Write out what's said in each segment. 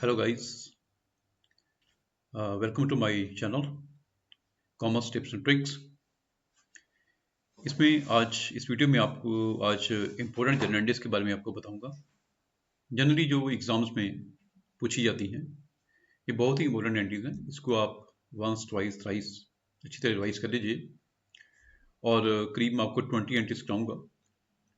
Hello guys, welcome to my channel commerce tips and tricks. इसमें आज इस video में आपको आज इम्पोर्टेंट जनरल के बारे में आपको बताऊंगा। जनरली जो एग्जाम्स में पूछी जाती हैं ये बहुत ही इम्पोर्टेंट एंट्रीज हैं। इसको आप वंस ट्वाइस थ्राइस अच्छी तरह रिवाइज कर लीजिए और करीब मैं आपको 20 एंट्रीज कराऊंगा।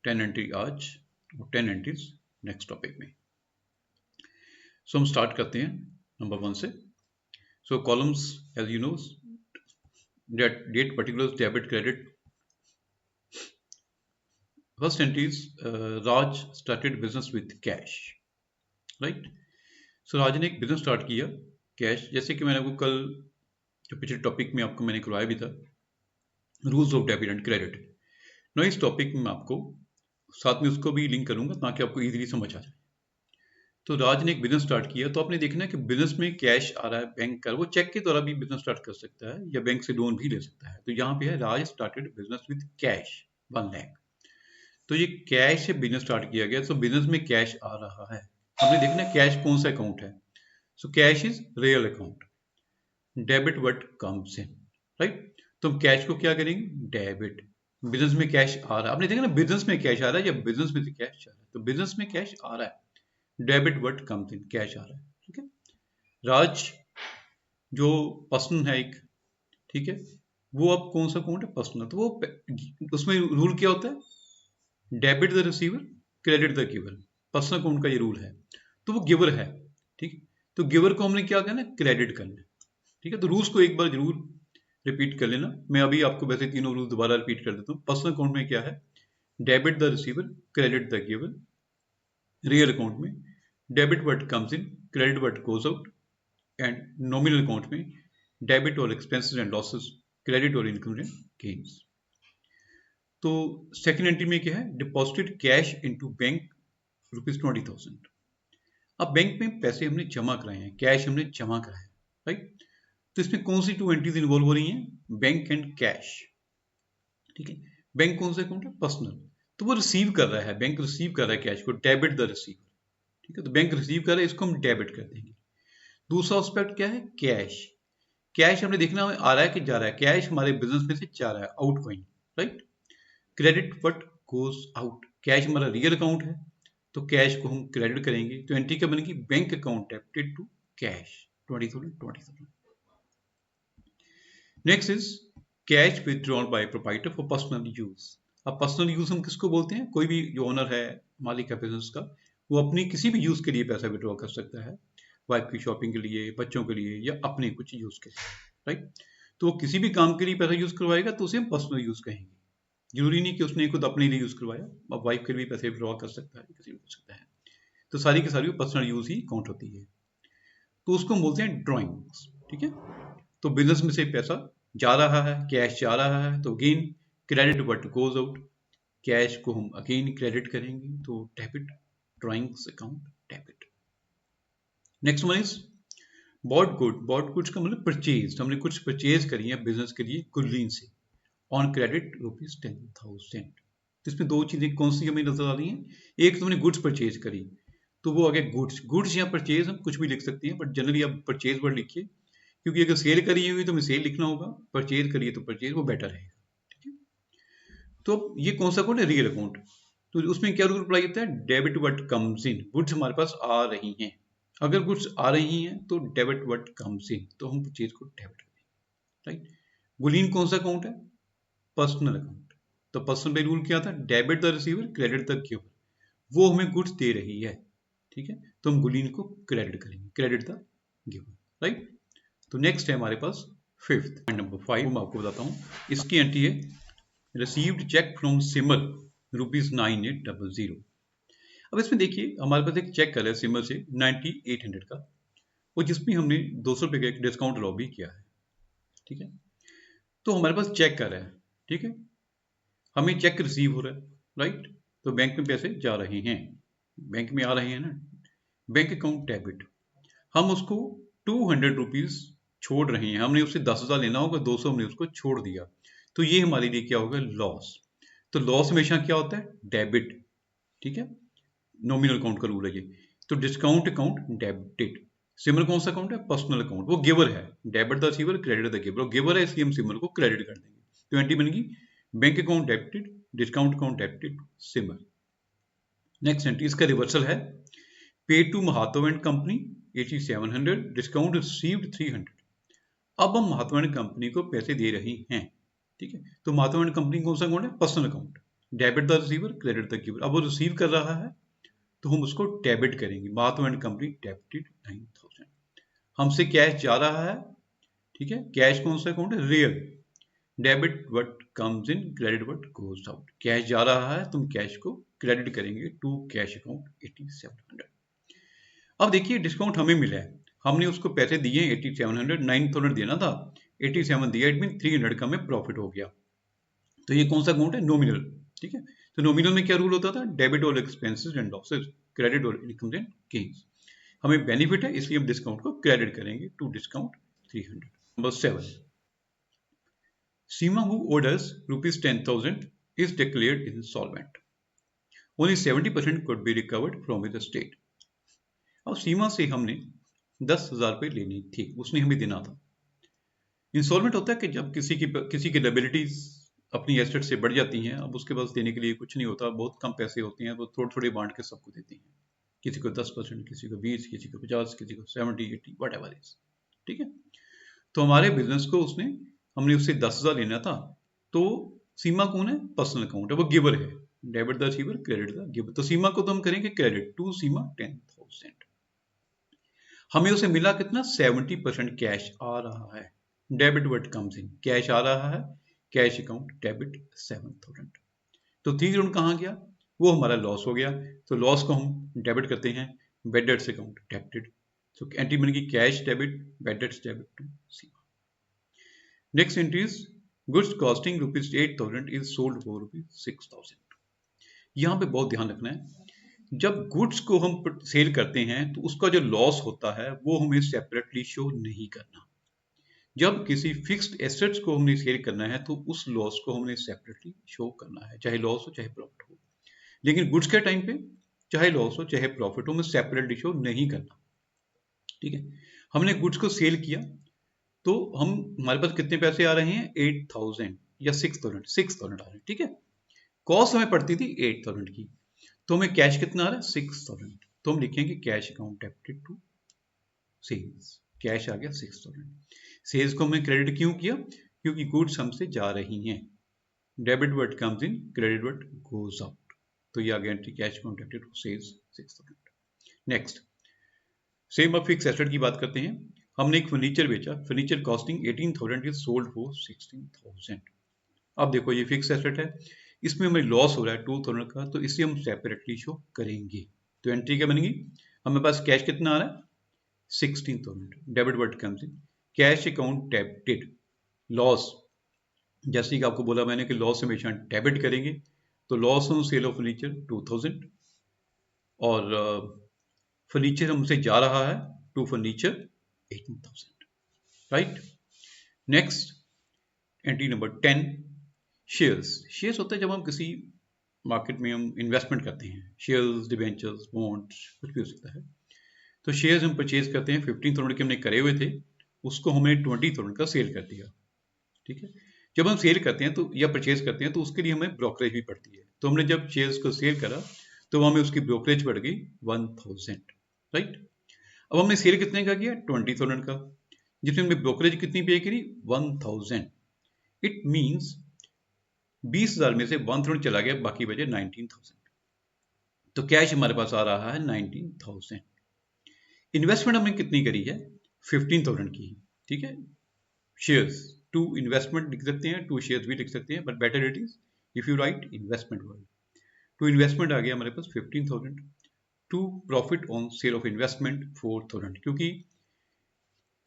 10 एंट्री आज और 10 एंट्रीज नेक्स्ट टॉपिक में। सो हम स्टार्ट करते हैं नंबर 1 से। So columns as you know date particular debit credit. First entry is Raj started business with cash, right? So राज ने एक बिजनेस स्टार्ट किया कैश, जैसे कि मैंने आपको कल जो पिछले टॉपिक में आपको मैंने करवाया भी था, rules of debit and credit. ना इस टॉपिक में मैं आपको साथ में उसको भी लिंक करूंगा ताकि आपको इजीली समझ आ जाए। तो राज ने एक बिजनेस स्टार्ट किया, तो आपने देखना है कि बिजनेस में कैश आ रहा है बैंक का, वो चेक के द्वारा भी बिजनेस स्टार्ट कर सकता है या बैंक से लोन भी ले सकता है। तो यहाँ पे है Raj started business with cash 1 lakh. तो ये कैश से बिजनेस स्टार्ट किया गया, तो बिजनेस में कैश आ रहा है। हमने देखना कैश कौन सा अकाउंट है। So cash is real account, debit what comes in, right. तो हम कैश को क्या करेंगे, डेबिट। बिजनेस में कैश आ रहा है, आपने देखा ना बिजनेस में कैश आ रहा है या बिजनेस में से कैश आ रहा है, तो बिजनेस में कैश आ रहा है, debit what comes in, cash आ रहा है। ठीक है। राज जो पर्सन है एक, ठीक है, वो अब कौन सा अकाउंट है, पर्सनल। तो वो उसमें रूल क्या होता है, debit the receiver, credit the giver. Personal account का ये रूल है। तो वो गिवर है, ठीक है। तो गिवर को हमने क्या करना है, क्रेडिट करना है। ठीक है। तो रूल्स को एक बार जरूर रिपीट कर लेना। मैं अभी आपको वैसे तीनों रूल दोबारा रिपीट कर देता हूँ। पर्सनल अकाउंट में क्या है, debit the receiver, credit the giver. Real account में debit what comes in, credit what goes out. And nominal account में डेबिट और एक्सपेंसेस एंड लॉसेस, क्रेडिट और इनकम एंड गेन्स। तो सेकेंड एंट्री में क्या है, डिपॉजिटेड कैश इनटू बैंक ₹20,000। अब bank में पैसे हमने जमा कराए हैं, कैश हमने जमा कराया है, राइट। तो इसमें कौन सी 2 एंट्रीज इन्वॉल्व हो रही हैं, बैंक एंड कैश। ठीक है। बैंक कौन सा अकाउंट है, पर्सनल। तो वो रिसीव कर रहा है, बैंक रिसीव कर रहा है कैश को, डेबिट द रिसीवर। ठीक है। तो बैंक रिसीव कर रहा है, इसको हम डेबिट कर देंगे। दूसरा एस्पेक्ट क्या है, कैश। कैश हमने देखना हमें आ रहा है कि जा रहा है, कैश हमारे बिजनेस में से जा रहा है, out going, right. Credit what goes out, cash हमारा रियल अकाउंट है, तो कैश को हम क्रेडिट करेंगे। तो एंट्री क्या बनेगी, bank account debited to cash 20,000। Next is cash withdrawn by proprietor for personal use. अब पर्सनल यूज हम किसको बोलते हैं, कोई भी जो ओनर है, मालिक है बिजनेस का, वो अपनी किसी भी यूज के लिए पैसा विड्रॉ कर सकता है। वाइफ की शॉपिंग के लिए, बच्चों के लिए, या अपने कुछ यूज के लिए, राइट। तो वो किसी भी काम के लिए पैसा यूज करवाएगा तो उसे हम पर्सनल यूज कहेंगे। जरूरी नहीं कि उसने खुद अपने लिए यूज करवाया, अब वाइफ के लिए भी पैसे विड्रॉ कर सकता है, किसी भी कर सकता है। तो सारी की सारी पर्सनल यूज ही काउंट होती है। तो उसको हम बोलते हैं ड्रॉइंग्स। ठीक है। तो बिजनेस में से पैसा जा रहा है, कैश जा रहा है, तो again credit what goes out, cash को हम अगेन क्रेडिट करेंगे, तो debit, drawings account debit. Next one is bought good. Bought goods का मतलब परचेज, हमने कुछ परचेज करी है बिजनेस के लिए गुडलीन से, ऑन क्रेडिट ₹10,000। तो इसमें दो चीजें कौन सी हमें नजर आ रही हैं, एक तो हमने गुड्स परचेज करी, तो वो आगे गुड्स, गुड्स या परचेज हम कुछ भी लिख सकते हैं, बट जनरली आप परचेज वर्ड लिखिए, क्योंकि अगर सेल करी हुई तो हमें सेल लिखना होगा, परचेज करिए तो परचेज, वो बेटर रहेगा। ठीक है। तो ये कौन सा अकाउंट है, रियल अकाउंट। तो उसमें क्या रूल अप्लाई होता है, debit what comes in, goods हमारे पास आ रही हैं। अगर गुड्स आ रही हैं तो डेबिट व्हाट कम्स इन, तो हम परचेज को डेबिट करेंगे, राइट। गुलीन कौन सा अकाउंट है, पर्सनल अकाउंट। तो पर्सनल पे रूल क्या था, debit the receiver, credit the giver. वो हमें गुड्स दे रही है, ठीक है, तो हम गुलीन को क्रेडिट करेंगे, क्रेडिट द गिवर, राइट। तो नेक्स्ट है हमारे पास फिफ्थ, पॉइंट नंबर 5 मैं आपको बताता हूँ। इसकी एंट्री है रिसीव्ड चेक फ्रॉम सिमर ₹9800। अब इसमें देखिए हमारे पास एक चेक है सिमर से 9800 का, और जिसमें हमने ₹200 का एक डिस्काउंट अलाउ भी किया है। ठीक है। तो हमारे पास चेक कर रहा है, ठीक है, हमें चेक रिसीव हो रहा है, राइट। तो बैंक में पैसे जा रहे हैं, बैंक में आ रहे हैं ना, बैंक अकाउंट डेबिट। हम उसको ₹200 छोड़ रहे हैं, हमने उससे 10,000 लेना होगा, 200 हमने उसको छोड़ दिया, तो ये हमारे लिए क्या होगा, लॉस। तो लॉस हमेशा क्या होता है, डेबिट। ठीक है। नॉमिनल अकाउंट का रूल है ये। तो डिस्काउंट अकाउंट डेबिटेड। सिमर कौन सा अकाउंट है? पर्सनल अकाउंट, वो गिवर है। Debit the receiver, credit the giver. Giver है इसलिए हम सिमर को क्रेडिट कर देंगे। तो एंट्री बनेगी bank account debited, discount account debited, सिमर। नेक्स्ट एंट्री इसका रिवर्सल है, pay to Mahato and company 8700, discount received 300। अब हम महातो एंड कंपनी को पैसे दे रहे हैं, ठीक है। तो महातो एंड कंपनी कौन सा अकाउंट है? Personal account. Debit the receiver, credit the giver. अब वो रिसीव कर रहा है तो हम उसको डेबिट करेंगे। महातो एंड कंपनी डेबिटेड 9000। हमसे कैश जा रहा है, ठीक है। कैश कौन सा अकाउंट है? Real. Debit what comes in, credit what goes out. Cash जा रहा है, तुम कैश को क्रेडिट करेंगे टू कैश अकाउंट 8700। अब देखिए डिस्काउंट हमें मिला है, हमने उसको पैसे दिए 8700, 9000 देना था, 87 दिया, इट मीन 300 का हमें प्रॉफिट हो गया। तो ये कौन सा अकाउंट है? नॉमिनल, ठीक है। तो नॉमिनल में क्या रूल होता था? Debit all expenses and losses, credit all incomes and gains. हमें बेनिफिट है इसलिए हम डिस्काउंट को क्रेडिट करेंगे to discount 300। Number 7, Seema who owed us rupees 10,000 is declared insolvent. Only 70% could be recovered from his estate. अब सीमा से हमने 10,000 रुपये लेनी थी, उसने हमें देना था। इंस्टॉलमेंट होता है कि जब किसी की लायबिलिटीज अपनी एसेट से बढ़ जाती हैं, अब उसके पास देने के लिए कुछ नहीं होता, बहुत कम पैसे होते हैं, वो थोड़े थोड़े बांट के सबको देते हैं। किसी को 10%, किसी को 20, किसी को 50, किसी को 70, 80, वट एवर इज, ठीक है। तो हमारे बिजनेस को हमने उससे 10,000 लेना था। तो सीमा कौन है? पर्सनल अकाउंट है, वो गिवर है। Debit the receiver, credit the giver. तो सीमा को तो हम करेंगे क्रेडिट टू सीमा 10,000। हमें उसे मिला कितना? 70% कैश आ रहा है। Debit what comes in, cash आ रहा है, कैश अकाउंट डेबिट 7000। तो 3,000 कहाँ गया? वो हमारा लॉस हो गया। तो लॉस को हम डेबिट करते हैं, बैड डेट्स अकाउंट डेबिटेड। तो एंट्री बनेगी cash debit, bad debts debit to Seema. Next entry is goods costing ₹8,000 is sold for ₹6,000। यहाँ पे बहुत ध्यान रखना है, जब गुड्स को हम सेल करते हैं तो उसका जो लॉस होता है वो हमें सेपरेटली शो नहीं करना। जब किसी फिक्स्ड एसेट्स को हमने सेल करना है तो उस लॉस को हमने सेपरेटली शो करना है, चाहे लॉस हो चाहे प्रॉफिट हो। लेकिन गुड्स के टाइम पे चाहे लॉस हो चाहे प्रॉफिट हो, हमें सेपरेटली शो नहीं करना, ठीक है। हमने गुड्स को सेल किया तो हमारे पास कितने पैसे आ रहे हैं? 8,000 या 6,000 आ रहे हैं, ठीक है। कॉस्ट हमें पड़ती थी 8,000 की, तो हमें कैश कितना आ रहा है? 6,000। तो हम लिखेंगे cash account debited to sales. Cash आ गया 6,000। सेल्स को हमने क्रेडिट क्यों किया? क्योंकि गुड्स हमसे जा रही हैं। Debit what comes in, credit what goes out. तो ये आ गया entry cash account debited to sales 6,000। Next, same अब फिक्स एसेट की बात करते हैं। हमने एक फर्नीचर बेचा, furniture costing 18,000 is sold for 16,000। अब देखो ये फिक्स एसेट है, इसमें हमें लॉस हो रहा है 2,000 का, तो इसे हम सेपरेटली शो करेंगे। तो एंट्री क्या बनेगी? हमें पास कैश कितना आ रहा है? 16,000। Debit what comes in, cash account debited. Loss, जैसे कि आपको बोला मैंने कि लॉस हमेशा डेबिट करेंगे, तो loss on sale of furniture 2,000, और फर्नीचर हमसे जा रहा है to furniture 18,000, right. Next entry number 10, shares. Shares होता है जब हम किसी मार्केट में हम इन्वेस्टमेंट करते हैं, शेयर्स, डिबेंचर्स, बॉन्ड्स, कुछ भी हो सकता है। तो शेयर्स हम परचेज करते हैं, 15,000 के हमने करे हुए थे, उसको हमने 20,000 का सेल कर दिया, ठीक है। जब हम सेल करते हैं तो या परचेज करते हैं तो उसके लिए हमें ब्रोकरेज भी पड़ती है। तो हमने जब शेयर्स को सेल करा तो हमें उसकी ब्रोकरेज पड़ गई 1,000, राइट। अब हमने सेल कितने का किया? 20,000 का, जिसमें हमने ब्रोकरेज कितनी पे करी? 1,000। इट मीन्स 20,000 में से 1,000 चला गया, बाकी बचे 19,000। तो कैश हमारे पास आ रहा है 19,000। इन्वेस्टमेंट हमने कितनी करी है? 15,000 की, ठीक है। शेयर्स टू इन्वेस्टमेंट लिख सकते हैं, टू शेयर्स भी लिख सकते हैं, but better it is if you write investment word. To investment आ गया हमारे पास 15,000, to profit on sale of investment 4,000, क्योंकि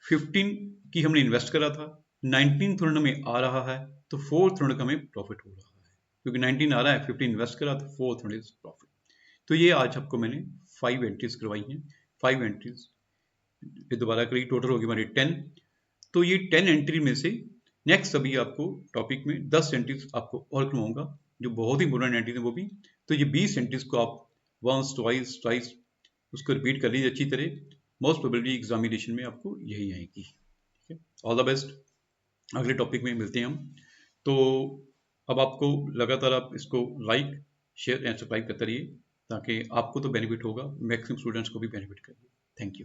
15 की हमने इन्वेस्ट करा था, 19,000 हमें आ रहा है, तो 4,000 का हमें प्रॉफिट हो रहा है, क्योंकि 19 आ रहा है, 15 इन्वेस्ट करा, तो 4,000 इज प्रॉफिट। तो ये आज आपको मैंने 5 एंट्रीज करवाई हैं, 5 एंट्रीज दोबारा करी, टोटल होगी हमारी 10। तो ये 10 एंट्री में से नेक्स्ट अभी आपको टॉपिक में 10 एंट्रीज आपको और करवाऊंगा, जो बहुत ही इंपॉर्टेंट एंट्रीज है वो भी। तो ये 20 एंट्रीज को आप वंस, ट्वाइस, उसको रिपीट कर लीजिए अच्छी तरह, मोस्ट प्रोबेबली एग्जामिनेशन में आपको यही आएगी। ठीक है, ऑल द बेस्ट, अगले टॉपिक में मिलते हैं हम। तो अब आपको लगातार आप इसको लाइक शेयर एंड सब्सक्राइब करते रहिए, ताकि आपको तो बेनिफिट होगा, मैक्सिमम स्टूडेंट्स को भी बेनिफिट करिए। Thank you.